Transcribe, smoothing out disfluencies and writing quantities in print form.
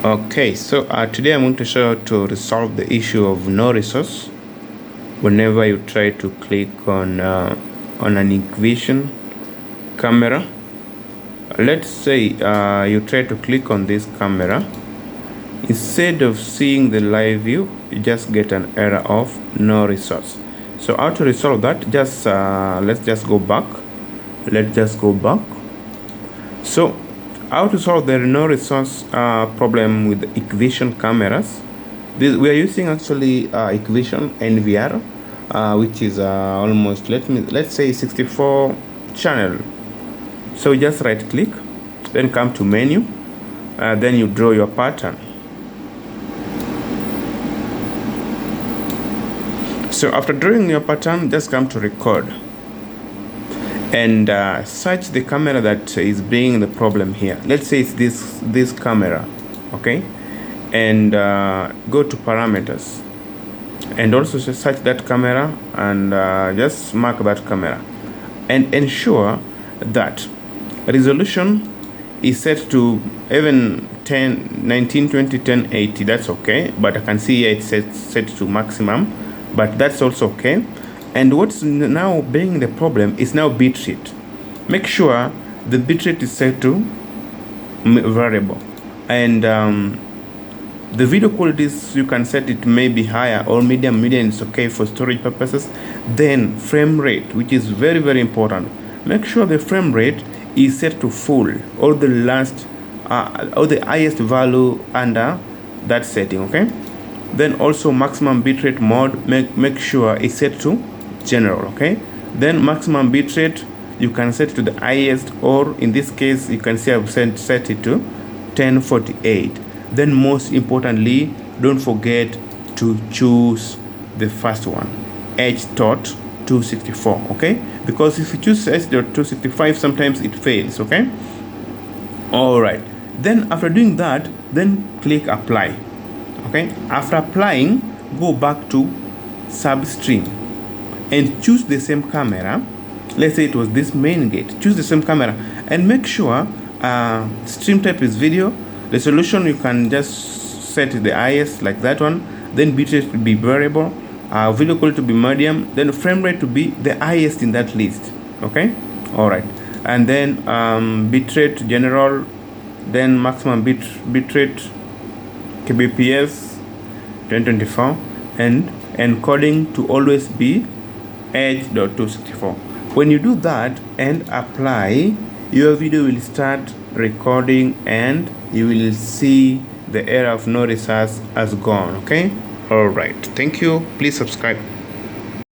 Okay, so today I'm going to show you how to resolve the issue of no resource whenever you try to click on an HikVision camera. Let's say you try to click on this camera. Instead of seeing the live view, you just get an error of no resource. So how to resolve that? Just let's just go back. So how to solve the no resource problem with HikVision cameras? We are using actually HikVision NVR, which is almost let's say 64 channel. So just right click, then come to menu, then you draw your pattern. So after drawing your pattern, just come to record and search the camera that is bringing the problem here. Let's say it's this camera, okay? And go to parameters and also search that camera and just mark that camera and ensure that resolution is set to even 1920 1080. That's okay, but I can see here it's set to maximum, but that's also okay. And what's now being the problem is now bitrate. Make sure the bitrate is set to variable, and the video qualities you can set it maybe higher or medium is okay for storage purposes. Then frame rate, which is very, very important. Make sure the frame rate is set to full or the last or the highest value under that setting, okay? Then also maximum bitrate mode, make sure it's set to general, okay? Then maximum bitrate you can set to the highest, or in this case you can see I've set it to 1048. Then most importantly, don't forget to choose the first one, H.264, okay? Because if you choose H.265, sometimes it fails, okay? All right, then after doing that, then click apply, okay? After applying, go back to Substream and choose the same camera. Let's say it was this main gate. Choose the same camera and make sure stream type is video. Resolution you can just set the highest like that one. Then bitrate to be variable, video quality to be medium, then frame rate to be the highest in that list, okay? All right, and then bitrate general, then maximum bitrate kbps 1024, and encoding to always be H.264. When you do that and apply, your video will start recording and you will see the error of no resource has gone, okay? All right, thank you. Please subscribe.